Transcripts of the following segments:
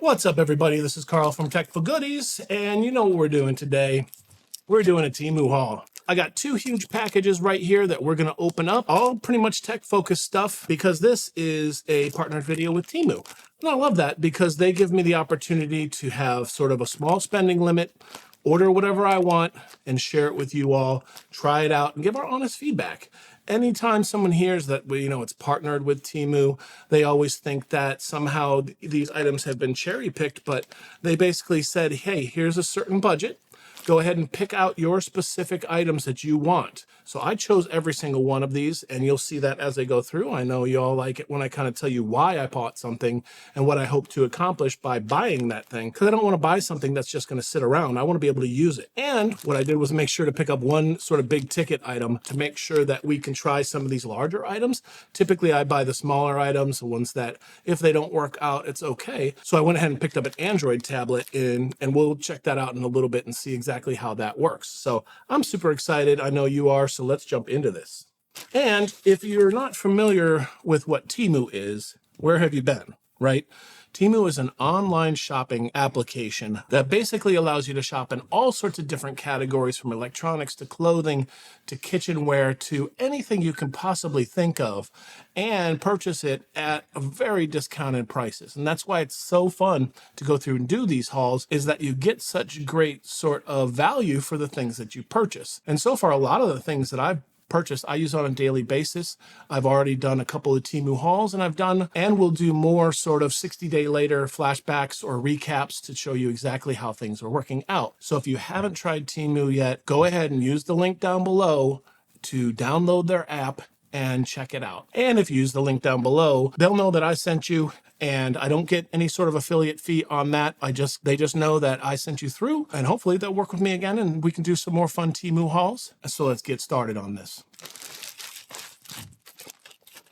What's up, everybody? This is Carl from Tech for Goodies, and you know what we're doing today? We're doing a Temu haul. I got two huge packages right here that we're going to open up, all pretty much tech-focused stuff, because this is a partnered video with Temu. And I love that because they give me the opportunity to have sort of a small spending limit, order whatever I want, and share it with you all, try it out, and give our honest feedback. Anytime someone hears that it's partnered with Temu, they always think that somehow these items have been cherry-picked, but they basically said, hey, here's a certain budget. Go ahead and pick out your specific items that you want. So I chose every single one of these, and you'll see that as I go through. I know you all like it when I kind of tell you why I bought something and what I hope to accomplish by buying that thing, because I don't want to buy something that's just going to sit around. I want to be able to use it. And what I did was make sure to pick up one sort of big ticket item to make sure that we can try some of these larger items. Typically, I buy the smaller items, the ones that if they don't work out, it's okay. So I went ahead and picked up an Android tablet, and we'll check that out in a little bit and see exactly how that works. So I'm super excited. I know you are, so let's jump into this. And if you're not familiar with what Temu is, where have you been, right? Temu is an online shopping application that basically allows you to shop in all sorts of different categories, from electronics to clothing to kitchenware to anything you can possibly think of, and purchase it at very discounted prices. And that's why it's so fun to go through and do these hauls, is that you get such great sort of value for the things that you purchase. And so far, a lot of the things that I've purchase I use on a daily basis. I've already done a couple of Temu hauls, and I've done and will do more sort of 60-day later flashbacks or recaps to show you exactly how things are working out. So if you haven't tried Temu yet, go ahead and use the link down below to download their app and check it out. And if you use the link down below, they'll know that I sent you, and I don't get any sort of affiliate fee on that. They just know that I sent you through, and hopefully they'll work with me again and we can do some more fun Temu hauls. So let's get started on this.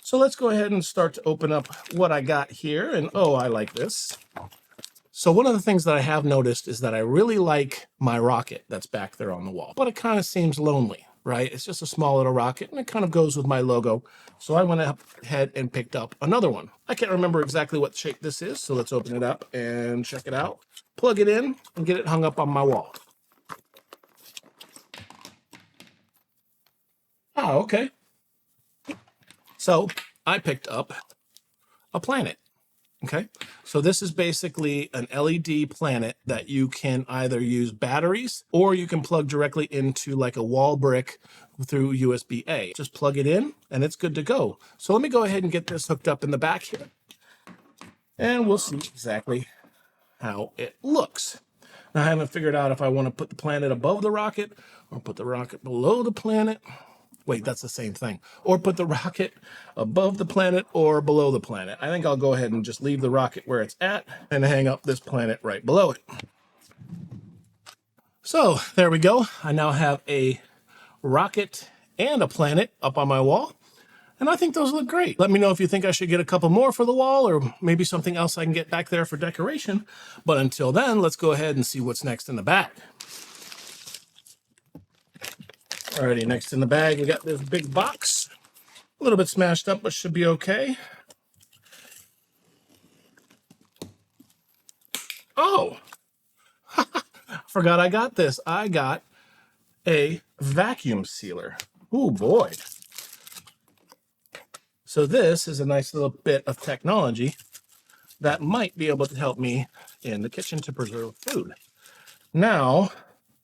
So let's go ahead and start to open up what I got here. And oh, I like this. So one of the things that I have noticed is that I really like my rocket that's back there on the wall, but it kind of seems lonely, right? It's just a small little rocket, and it kind of goes with my logo. So I went ahead and picked up another one. I can't remember exactly what shape this is, so let's open it up and check it out. Plug it in and get it hung up on my wall. Oh, okay. So I picked up a planet. Okay, so this is basically an LED planet that you can either use batteries or you can plug directly into like a wall brick through USB-A. Just plug it in and it's good to go. So let me go ahead and get this hooked up in the back here, and we'll see exactly how it looks. Now, I haven't figured out if I want to put the planet above the rocket or put the rocket below the planet. Wait, that's the same thing. Or put the rocket above the planet or below the planet. I think I'll go ahead and just leave the rocket where it's at and hang up this planet right below it. So there we go. I now have a rocket and a planet up on my wall, and I think those look great. Let me know if you think I should get a couple more for the wall, or maybe something else I can get back there for decoration. But until then, let's go ahead and see what's next in the bag. Alrighty, next in the bag, we got this big box. A little bit smashed up, but should be okay. Oh, forgot I got this. I got a vacuum sealer. Oh boy. So this is a nice little bit of technology that might be able to help me in the kitchen to preserve food. Now,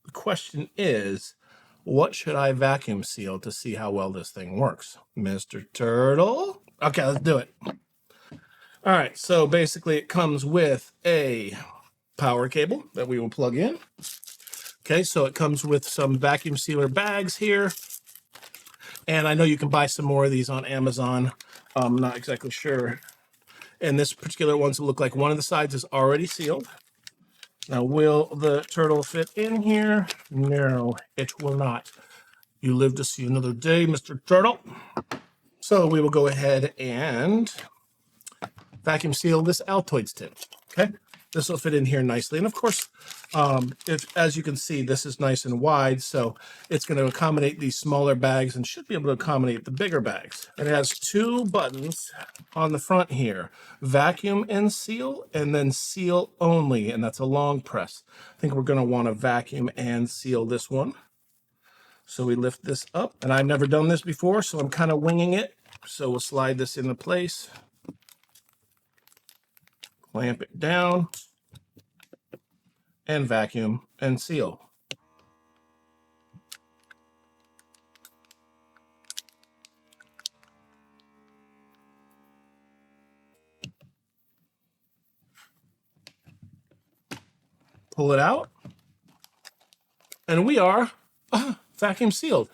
the question is, what should I vacuum seal to see how well this thing works? Mr. Turtle? Okay, let's do it. All right, so basically it comes with a power cable that we will plug in. Okay, so it comes with some vacuum sealer bags here. And I know you can buy some more of these on Amazon. I'm not exactly sure. And this particular one's look like one of the sides is already sealed. Now, will the turtle fit in here? No, it will not. You live to see another day, Mr. Turtle. So we will go ahead and vacuum seal this Altoids tin. Okay, This will fit in here nicely. And of course, as you can see, this is nice and wide, so it's going to accommodate these smaller bags and should be able to accommodate the bigger bags. It has 2 buttons on the front here, vacuum and seal, and then seal only, and that's a long press. I think we're going to want to vacuum and seal this one. So we lift this up, and I've never done this before, so I'm kind of winging it. So we'll slide this into place, clamp it down, and vacuum and seal. Pull it out, and we are vacuum sealed.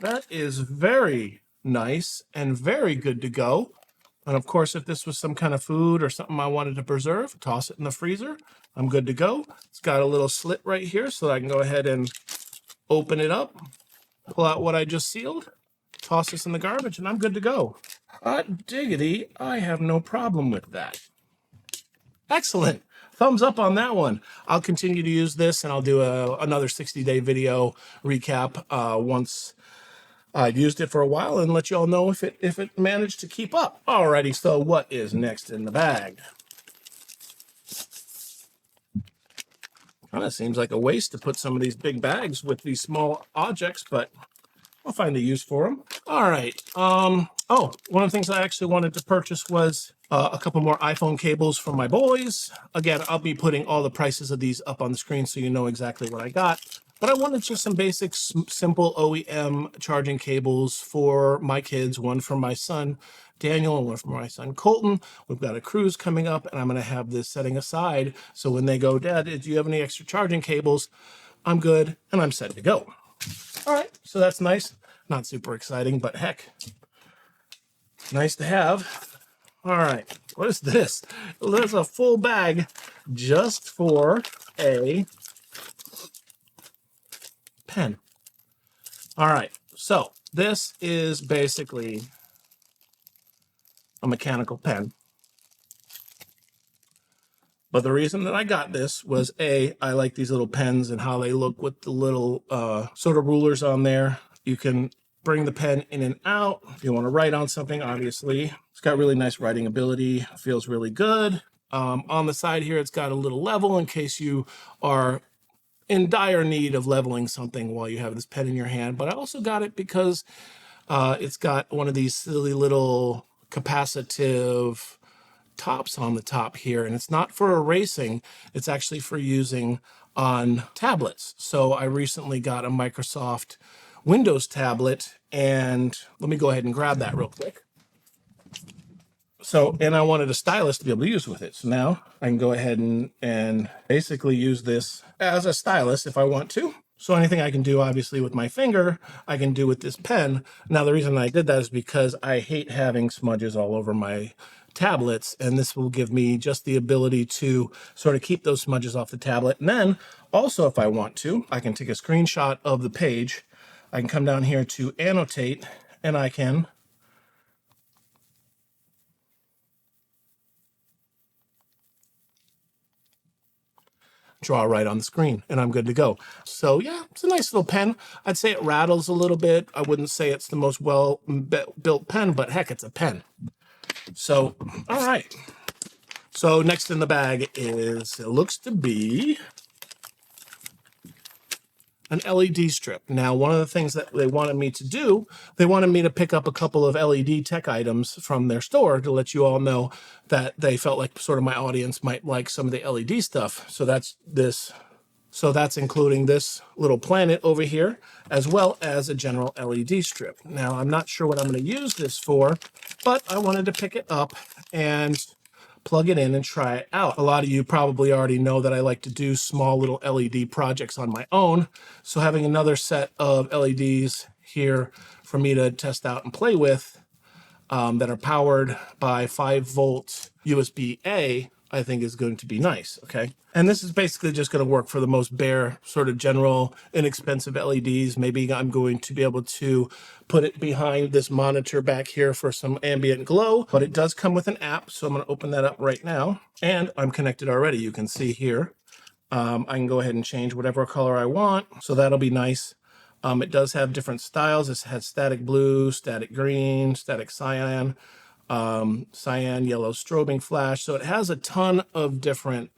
That is very nice and very good to go. And of course, if this was some kind of food or something I wanted to preserve, toss it in the freezer, I'm good to go. It's got a little slit right here so I can go ahead and open it up, pull out what I just sealed, toss this in the garbage, and I'm good to go. Hot diggity, I have no problem with that. Excellent. Thumbs up on that one. I'll continue to use this, and I'll do another 60-day video recap once I've used it for a while and let you all know if it managed to keep up. Alrighty, so what is next in the bag? Kind of seems like a waste to put some of these big bags with these small objects, but I'll find a use for them. All right. Oh, one of the things I actually wanted to purchase was a couple more iPhone cables for my boys. Again, I'll be putting all the prices of these up on the screen so you know exactly what I got. But I wanted just some basic, simple OEM charging cables for my kids, one for my son, Daniel, and one for my son, Colton. We've got a cruise coming up, and I'm going to have this setting aside. So when they go, Dad, do you have any extra charging cables? I'm good, and I'm set to go. All right, so that's nice. Not super exciting, but heck, nice to have. All right, what is this? There's a full bag just for a pen. All right, so this is basically a mechanical pen. But the reason that I got this was I like these little pens and how they look with the little sort of rulers on there. You can bring the pen in and out. If you want to write on something, obviously. It's got really nice writing ability. Feels really good. On the side here, it's got a little level in case you are in dire need of leveling something while you have this pen in your hand. But I also got it because it's got one of these silly little capacitive tops on the top here, and it's not for erasing, it's actually for using on tablets. So I recently got a Microsoft Windows tablet, and let me go ahead and grab that real quick. So, and I wanted a stylus to be able to use with it. So now I can go ahead and basically use this as a stylus if I want to. So anything I can do, obviously, with my finger, I can do with this pen. Now, the reason I did that is because I hate having smudges all over my tablets, and this will give me just the ability to sort of keep those smudges off the tablet. And then also, if I want to, I can take a screenshot of the page. I can come down here to annotate, and I can draw right on the screen, and I'm good to go. So yeah, it's a nice little pen. I'd say it rattles a little bit. I wouldn't say it's the most well-built pen, but heck, it's a pen. So, all right. So next in the bag is, it looks to be an LED strip. Now, one of the things that they wanted me to do, they wanted me to pick up a couple of LED tech items from their store to let you all know that they felt like sort of my audience might like some of the LED stuff. So that's this. So that's including this little planet over here, as well as a general LED strip. Now, I'm not sure what I'm going to use this for, but I wanted to pick it up and plug it in and try it out. A lot of you probably already know that I like to do small little LED projects on my own. So having another set of LEDs here for me to test out and play with that are powered by 5-volt USB-A I think is going to be nice, okay? And this is basically just going to work for the most bare, sort of general, inexpensive LEDs. Maybe I'm going to be able to put it behind this monitor back here for some ambient glow, but it does come with an app, so I'm going to open that up right now. And I'm connected already, you can see here. I can go ahead and change whatever color I want, so that'll be nice. It does have different styles. This has static blue, static green, static cyan, cyan, yellow strobing flash. So it has a ton of different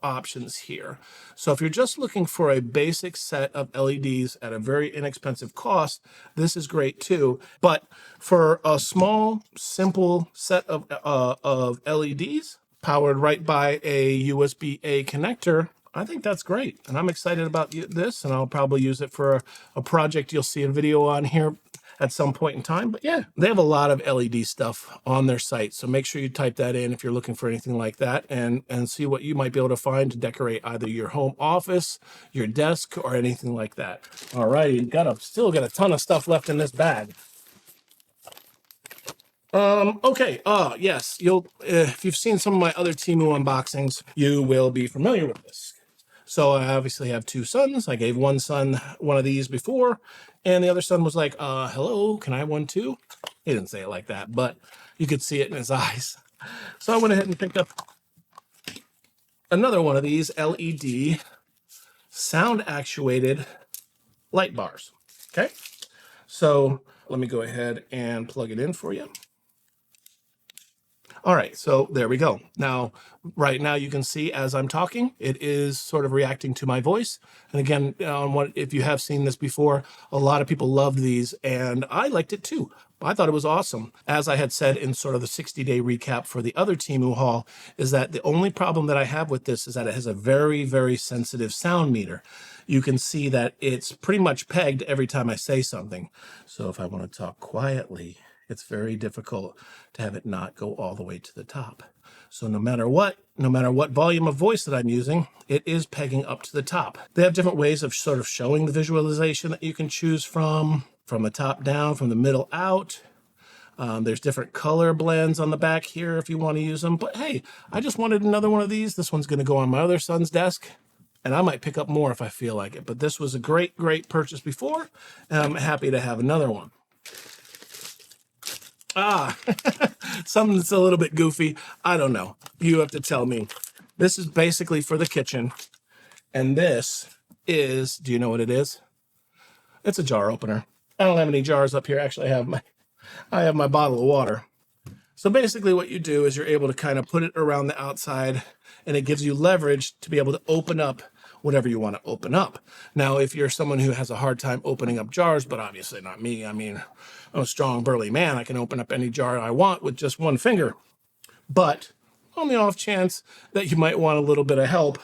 options here. So if you're just looking for a basic set of LEDs at a very inexpensive cost, this is great too. But for a small, simple set of LEDs powered right by a USB-A connector, I think that's great. And I'm excited about this, and I'll probably use it for a project you'll see a video on here at some point in time. But yeah, they have a lot of LED stuff on their site. So make sure you type that in if you're looking for anything like that, and see what you might be able to find to decorate either your home office, your desk, or anything like that. All right, still got a ton of stuff left in this bag. Okay, yes, if you've seen some of my other Temu unboxings, you will be familiar with this. So I obviously have two sons. I gave one son one of these before, and the other son was like, hello, can I have one too? He didn't say it like that, but you could see it in his eyes. So I went ahead and picked up another one of these LED sound actuated light bars. Okay, so let me go ahead and plug it in for you. All right, so there we go. Now, right now you can see as I'm talking, it is sort of reacting to my voice. And again, if you have seen this before, a lot of people loved these, and I liked it too. I thought it was awesome. As I had said in sort of the 60-day recap for the other Temu haul, is that the only problem that I have with this is that it has a very, very sensitive sound meter. You can see that it's pretty much pegged every time I say something. So if I want to talk quietly, it's very difficult to have it not go all the way to the top. So no matter what volume of voice that I'm using, it is pegging up to the top. They have different ways of sort of showing the visualization that you can choose from the top down, from the middle out. There's different color blends on the back here if you want to use them. But hey, I just wanted another one of these. This one's going to go on my other son's desk, and I might pick up more if I feel like it. But this was a great, great purchase before, and I'm happy to have another one. Something that's a little bit goofy. I don't know. You have to tell me. This is basically for the kitchen. And this is, do you know what it is? It's a jar opener. I don't have any jars up here. Actually, I have my bottle of water. So basically what you do is you're able to kind of put it around the outside, and it gives you leverage to be able to open up whatever you want to open up. Now, if you're someone who has a hard time opening up jars, but obviously not me, I mean, I'm a strong, burly man. I can open up any jar I want with just one finger. But on the off chance that you might want a little bit of help,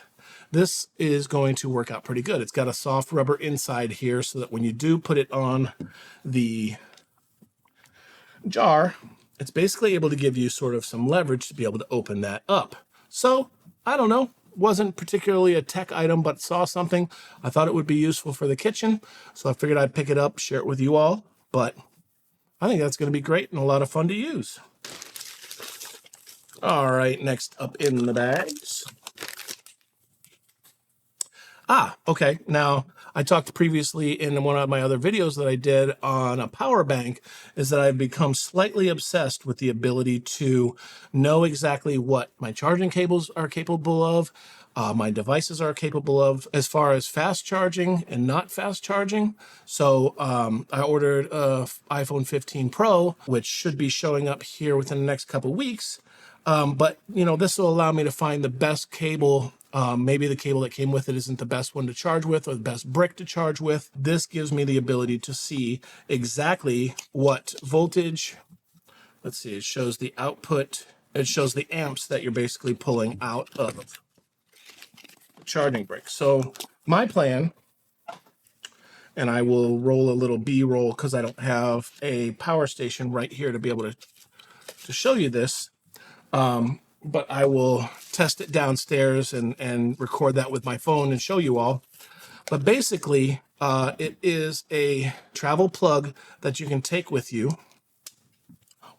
this is going to work out pretty good. It's got a soft rubber inside here so that when you do put it on the jar, it's basically able to give you sort of some leverage to be able to open that up. So, I don't know. Wasn't particularly a tech item, but saw something. I thought it would be useful for the kitchen, so I figured I'd pick it up, share it with you all. But I think that's going to be great and a lot of fun to use. All right, next up in the bags. Okay. Now, I talked previously in one of my other videos that I did on a power bank, is that I've become slightly obsessed with the ability to know exactly what my charging cables are capable of, my devices are capable of, as far as fast charging and not fast charging. So I ordered a iPhone 15 Pro, which should be showing up here within the next couple weeks. But, you know, this will allow me to find the best cable. Maybe the cable that came with it isn't the best one to charge with or the best brick to charge with. This gives me the ability to see exactly what voltage. Let's see, it shows the output. It shows the amps that you're basically pulling out of the charging brick. So my plan, and I will roll a little B-roll because I don't have a power station right here to be able to show you this. But I will test it downstairs and record that with my phone and show you all. But basically, it is a travel plug that you can take with you,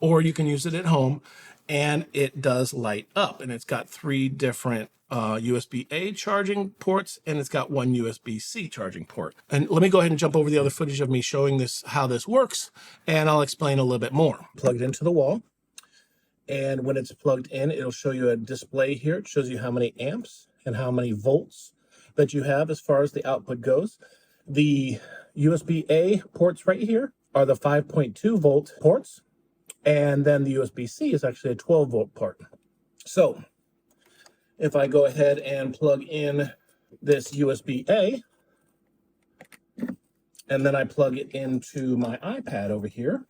or you can use it at home. and it does light up, and it's got 3 different USB-A charging ports, and it's got 1 USB-C charging port. And let me go ahead and jump over the other footage of me showing this, how this works, and I'll explain a little bit more. Plug it into the wall, and when it's plugged in, it'll show you a display here. It shows you how many amps and how many volts that you have as far as the output goes. The USB-A ports right here are the 5.2 volt ports, and then the USB-C is actually a 12 volt port. So if I go ahead and plug in this USB-A, and then I plug it into my iPad over here,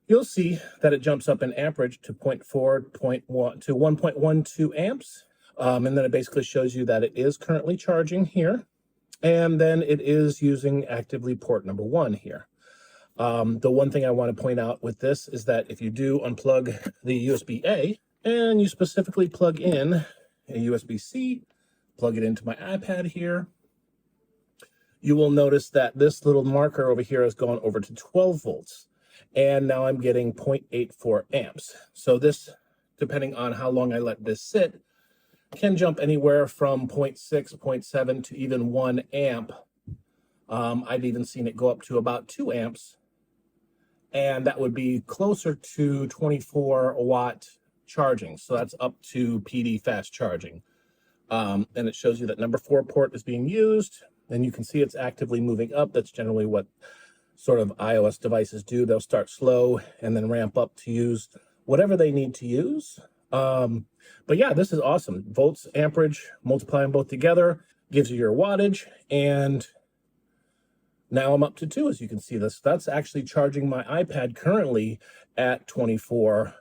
you'll see that it jumps up in amperage to 0.4 to 1.12 amps. And then it basically shows you that it is currently charging here. And then it is using actively port number 1 here. The one thing I want to point out with this is that if you do unplug the USB-A and you specifically plug in a USB-C, plug it into my iPad here, you will notice that this little marker over here has gone over to 12 volts. And now I'm getting 0.84 amps. So this, depending on how long I let this sit, can jump anywhere from 0.6, 0.7 to even 1 amp. I've even seen it go up to about 2 amps. And that would be closer to 24 watt charging. So that's up to PD fast charging. And it shows you that number 4 port is being used. And you can see it's actively moving up. That's generally what sort of iOS devices do. They'll start slow and then ramp up to use whatever they need to use. But yeah, this is awesome. Volts, amperage, multiply them both together, gives you your wattage. And now I'm up to 2, as you can see this. That's actually charging my iPad currently at 24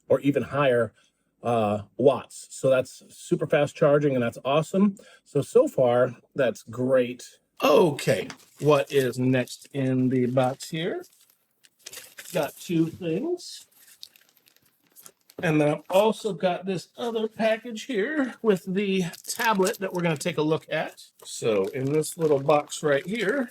or even higher watts. So that's super fast charging, and that's awesome. So far, that's great. Okay, what is next in the box here? Got 2 things. And then I've also got this other package here with the tablet that we're going to take a look at. So in this little box right here,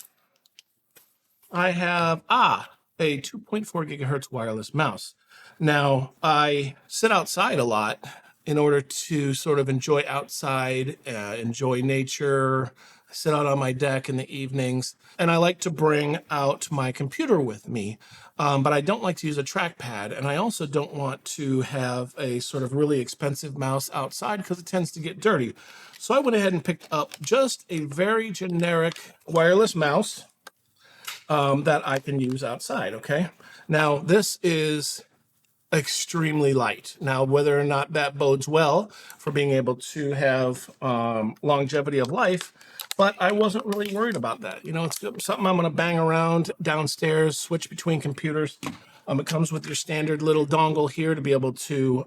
I have, a 2.4 gigahertz wireless mouse. Now, I sit outside a lot in order to sort of enjoy outside, enjoy nature. I sit out on my deck in the evenings, and I like to bring out my computer with me, but I don't like to use a trackpad, and I also don't want to have a sort of really expensive mouse outside because it tends to get dirty. So I went ahead and picked up just a very generic wireless mouse that I can use outside, okay? Now, this is extremely light. Now, whether or not that bodes well for being able to have longevity of life, but I wasn't really worried about that. You know, it's something I'm going to bang around downstairs, switch between computers. It comes with your standard little dongle here to be able to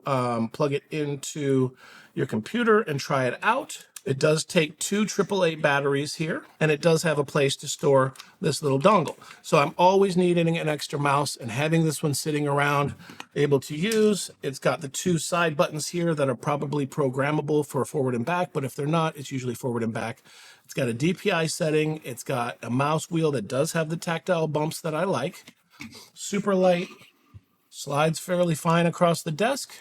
plug it into your computer and try it out. It does take 2 AAA batteries here, and it does have a place to store this little dongle. So I'm always needing an extra mouse, and having this one sitting around, able to use. It's got the 2 side buttons here that are probably programmable for forward and back, but if they're not, it's usually forward and back. It's got a DPI setting. It's got a mouse wheel that does have the tactile bumps that I like. Super light, slides fairly fine across the desk.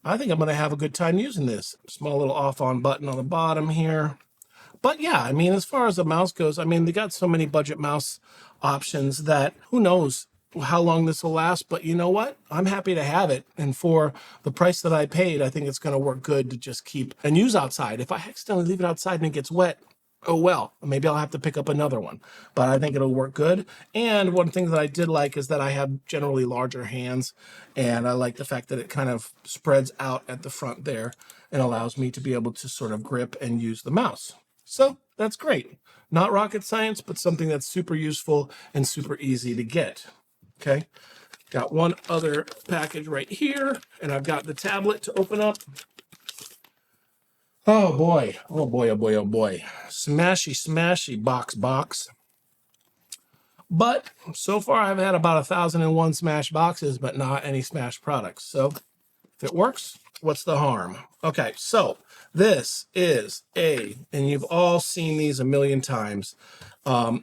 I think I'm going to have a good time using this. Small little off-on button on the bottom here. But yeah, I mean, as far as the mouse goes, I mean, they got so many budget mouse options that who knows how long this will last. But you know what? I'm happy to have it. And for the price that I paid, I think it's going to work good to just keep and use outside. If I accidentally leave it outside and it gets wet, oh well, maybe I'll have to pick up another one, but I think it'll work good. And one thing that I did like is that I have generally larger hands, and I like the fact that it kind of spreads out at the front there and allows me to be able to sort of grip and use the mouse. So that's great. Not rocket science, but something that's super useful and super easy to get. Okay. Got one other package right here, and I've got the tablet to open up. Oh boy, oh boy, oh boy, oh boy. Smashy, smashy box. But so far I've had about 1,001 smash boxes, but not any smash products. So if it works, what's the harm? Okay, so this is and you've all seen these a million times,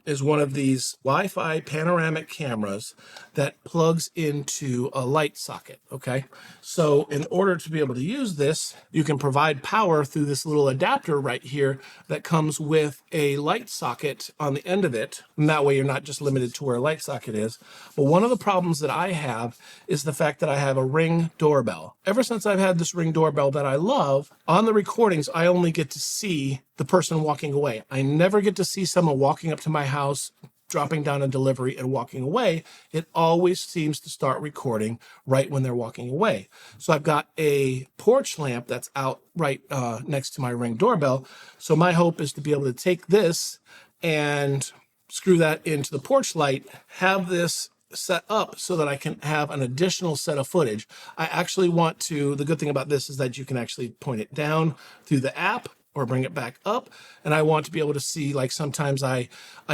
is one of these Wi-Fi panoramic cameras that plugs into a light socket, okay? So in order to be able to use this, you can provide power through this little adapter right here that comes with a light socket on the end of it. And that way you're not just limited to where a light socket is. But one of the problems that I have is the fact that I have a Ring doorbell. Ever since I've had this Ring doorbell that I love, on the recordings, I only get to see the person walking away. I never get to see someone walking up to my house, dropping down a delivery and walking away. It always seems to start recording right when they're walking away. So I've got a porch lamp that's out right next to my Ring doorbell. So my hope is to be able to take this and screw that into the porch light, have this set up so that I can have an additional set of footage. I actually want to, the good thing about this is that you can actually point it down through the app or bring it back up. And I want to be able to see, like sometimes I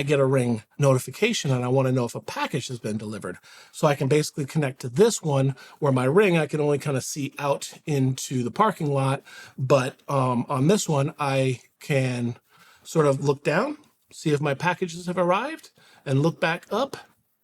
get a Ring notification and I want to know if a package has been delivered. So I can basically connect to this one where my Ring, I can only kind of see out into the parking lot. But on this one, I can sort of look down, see if my packages have arrived, and look back up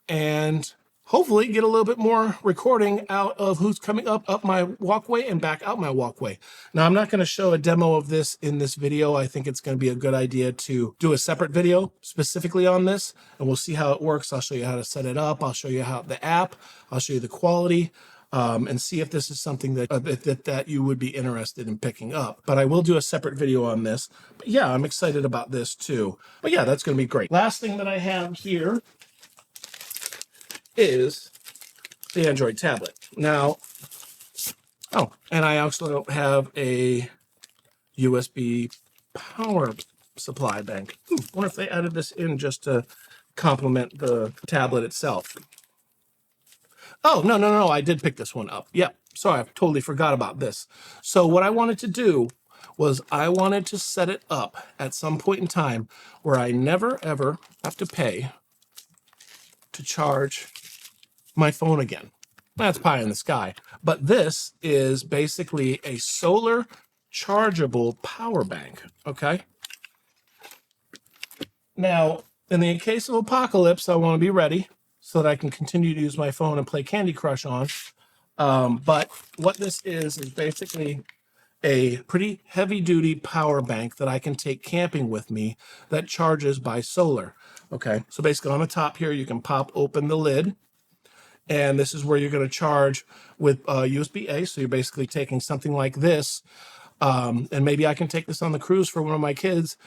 and hopefully get a little bit more recording out of who's coming up my walkway and back out my walkway. Now, I'm not going to show a demo of this in this video. I think it's going to be a good idea to do a separate video specifically on this, and we'll see how it works. I'll show you how to set it up. I'll show you how the app, I'll show you the quality, and see if this is something that you would be interested in picking up. But I will do a separate video on this. But yeah, I'm excited about this too. But yeah, that's going to be great. Last thing that I have here is the Android tablet. Now, oh, and I also have a USB power supply bank. I wonder if they added this in just to complement the tablet itself. Oh, no, I did pick this one up. Yeah, sorry, I totally forgot about this. So what I wanted to do was I wanted to set it up at some point in time where I never, ever have to pay to charge my phone again. That's pie in the sky. But this is basically a solar chargeable power bank, okay? Now, in the case of apocalypse, I want to be ready so that I can continue to use my phone and play Candy Crush on. But what this is basically a pretty heavy-duty power bank that I can take camping with me that charges by solar, okay? So basically on the top here, you can pop open the lid, and this is where you're going to charge with USB-A. So you're basically taking something like this, and maybe I can take this on the cruise for one of my kids.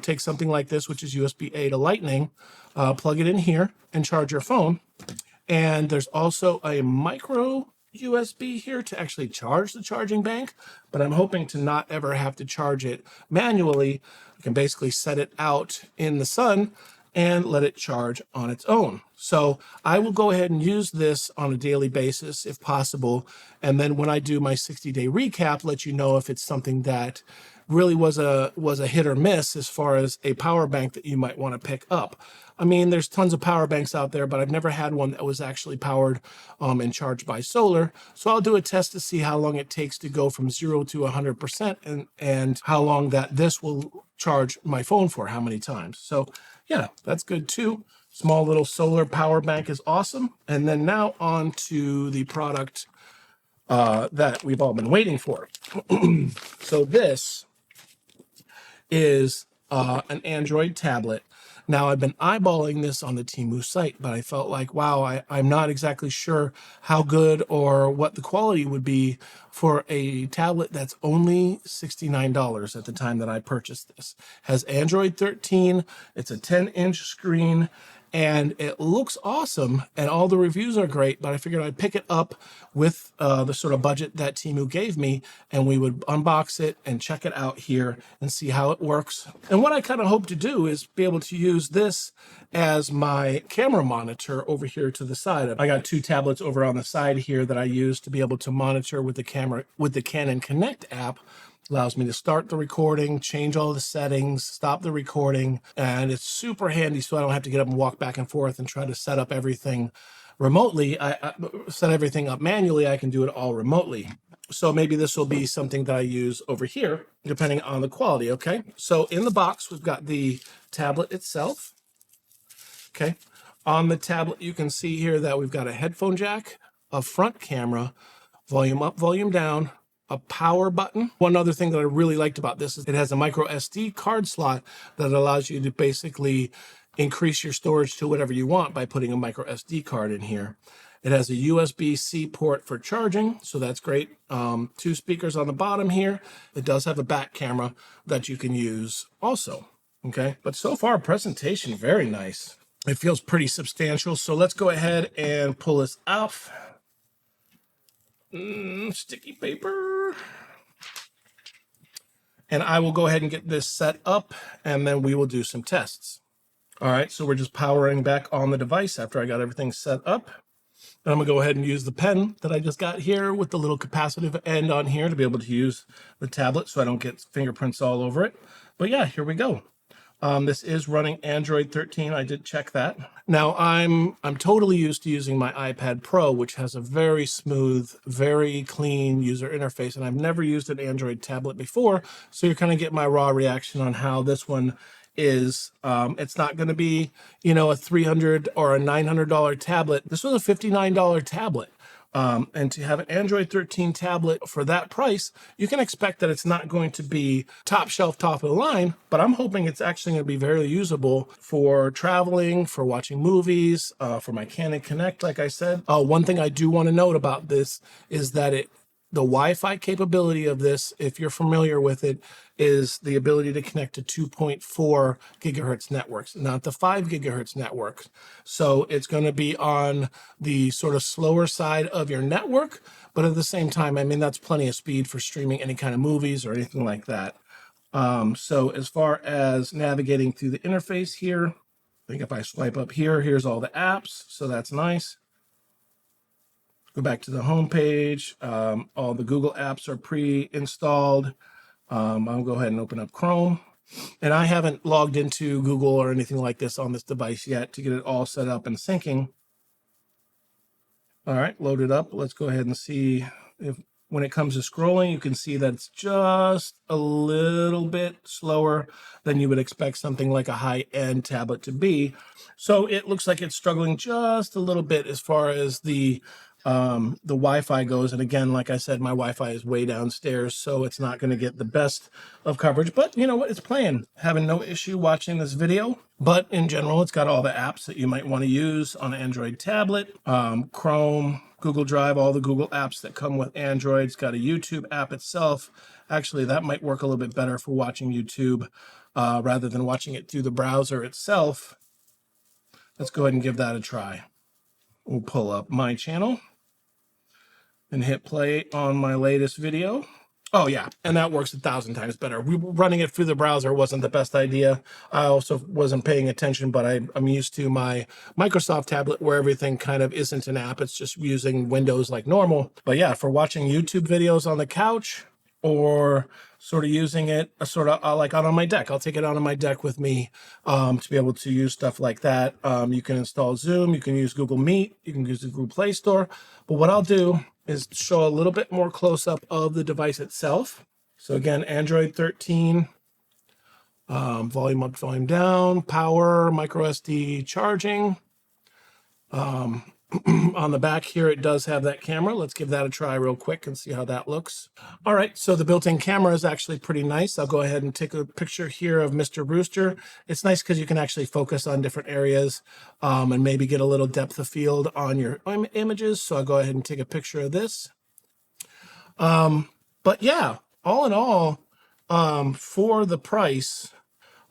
Take something like this, which is USB-A to Lightning, plug it in here and charge your phone. And there's also a micro USB here to actually charge the charging bank, but I'm hoping to not ever have to charge it manually. I can basically set it out in the sun and let it charge on its own. So I will go ahead and use this on a daily basis if possible. And then when I do my 60-day recap, let you know if it's something that really was a hit or miss as far as a power bank that you might want to pick up. I mean, there's tons of power banks out there, but I've never had one that was actually powered and charged by solar. So I'll do a test to see how long it takes to go from 0 to 100% and how long that this will charge my phone for, how many times. So yeah, that's good too. Small little solar power bank is awesome. And then now on to the product that we've all been waiting for. So this is an Android tablet. Now, I've been eyeballing this on the Temu site, but I felt like, wow, I'm not exactly sure how good or what the quality would be for a tablet that's only $69 at the time that I purchased this. Has Android 13, it's a 10-inch screen, and it looks awesome, and all the reviews are great, but I figured I'd pick it up with the sort of budget that Temu gave me, and we would unbox it and check it out here and see how it works. And what I kind of hope to do is be able to use this as my camera monitor over here to the side. I got two tablets over on the side here that I use to be able to monitor with the camera, with the Canon Connect app. Allows me to start the recording, change all the settings, stop the recording, and it's super handy so I don't have to get up and walk back and forth and try to set up everything remotely. I set everything up manually. I can do it all remotely. So maybe this will be something that I use over here, depending on the quality, okay? So in the box, we've got the tablet itself. Okay. On the tablet, you can see here that we've got a headphone jack, a front camera, volume up, volume down, a power button. One other thing that I really liked about this is it has a micro SD card slot that allows you to basically increase your storage to whatever you want by putting a micro SD card in here. It has a USB-C port for charging, so that's great. 2 speakers on the bottom here. It does have a back camera that you can use also. Okay, but so far presentation very nice. It feels pretty substantial, so let's go ahead and pull this off. Sticky paper. And I will go ahead and get this set up, and then we will do some tests. All right, so we're just powering back on the device after I got everything set up. And I'm gonna go ahead and use the pen that I just got here with the little capacitive end on here to be able to use the tablet so I don't get fingerprints all over it. But yeah, here we go. This is running Android 13. I did check that. Now I'm totally used to using my iPad Pro, which has a very smooth, very clean user interface, and I've never used an Android tablet before. So you're kind of getting my raw reaction on how this one is. It's not going to be, you know, a $300 or a $900 tablet. This was a $59 tablet. And to have an Android 13 tablet for that price, you can expect that it's not going to be top shelf, top of the line, but I'm hoping it's actually going to be very usable for traveling, for watching movies, for my Canon Connect, like I said. One thing I do want to note about this is that the Wi-Fi capability of this, if you're familiar with it, is the ability to connect to 2.4 gigahertz networks, not the 5 gigahertz networks. So it's going to be on the sort of slower side of your network, but at the same time, I mean, that's plenty of speed for streaming any kind of movies or anything like that. So as far as navigating through the interface here, I think if I swipe up here, here's all the apps. So that's nice. Go back to the home page. All the Google apps are pre-installed. I'll go ahead and open up Chrome. And I haven't logged into Google or anything like this on this device yet to get it all set up and syncing. All right, load it up. Let's go ahead and see if when it comes to scrolling, you can see that it's just a little bit slower than you would expect something like a high-end tablet to be. So it looks like it's struggling just a little bit as far as the Wi-Fi goes. And again, like I said, my Wi-Fi is way downstairs, so it's not going to get the best of coverage. But you know what? It's playing. Having no issue watching this video. But in general, it's got all the apps that you might want to use on an Android tablet. Chrome, Google Drive, all the Google apps that come with Android. It's got a YouTube app itself. Actually, that might work a little bit better for watching YouTube rather than watching it through the browser itself. Let's go ahead and give that a try. We'll pull up my channel and hit play on my latest video. Oh yeah, and that works 1,000 times better. Running it through the browser wasn't the best idea. I also wasn't paying attention, but I'm used to my Microsoft tablet where everything kind of isn't an app. It's just using Windows like normal. But yeah, for watching YouTube videos on the couch or sort of using it sort of like out on my deck. I'll take it out on my deck with me to be able to use stuff like that. You can install Zoom, you can use Google Meet, you can use the Google Play Store. But what I'll do is show a little bit more close-up of the device itself. So again, Android 13, volume up, volume down, power, micro SD charging. On the back here, it does have that camera. Let's give that a try real quick and see how that looks. All right, so the built-in camera is actually pretty nice. I'll go ahead and take a picture here of Mr. Rooster. It's nice because you can actually focus on different areas and maybe get a little depth of field on your images. So I'll go ahead and take a picture of this. But yeah, all in all, for the price,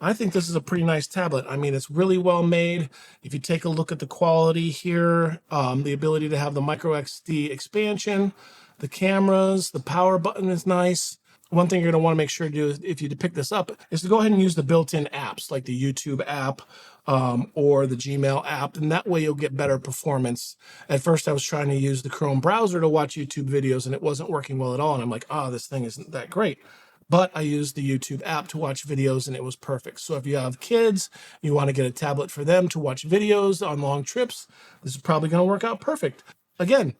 I think this is a pretty nice tablet. I mean, it's really well made. If you take a look at the quality here, the ability to have the micro SD expansion, the cameras, the power button is nice. One thing you're going to want to make sure to do is, if you pick this up, is to go ahead and use the built-in apps like the YouTube app or the Gmail app, and that way you'll get better performance. At first, I was trying to use the Chrome browser to watch YouTube videos, and it wasn't working well at all. And I'm like, oh, this thing isn't that great. But I used the YouTube app to watch videos, and it was perfect. So if you have kids, you want to get a tablet for them to watch videos on long trips, this is probably going to work out perfect. Again,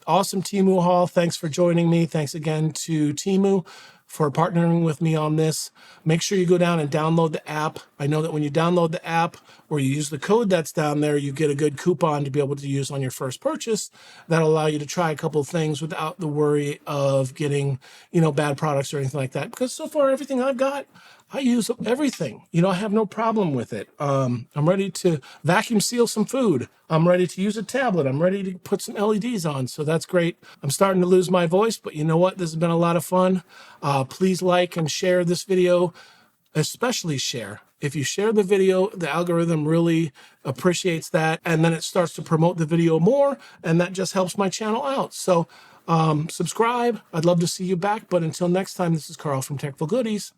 awesome Temu haul. Thanks for joining me. Thanks again to Temu for partnering with me on this. Make sure you go down and download the app. I know that when you download the app or you use the code that's down there, you get a good coupon to be able to use on your first purchase. That'll allow you to try a couple of things without the worry of getting, bad products or anything like that. Because so far, everything I've got, I use everything. I have no problem with it. I'm ready to vacuum seal some food. I'm ready to use a tablet. I'm ready to put some LEDs on. So that's great. I'm starting to lose my voice, but you know what? This has been a lot of fun. Please like and share this video, especially share. If you share the video, the algorithm really appreciates that. And then it starts to promote the video more. And that just helps my channel out. So subscribe. I'd love to see you back. But until next time, this is Carl from Tech for Goodies.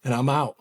And I'm out.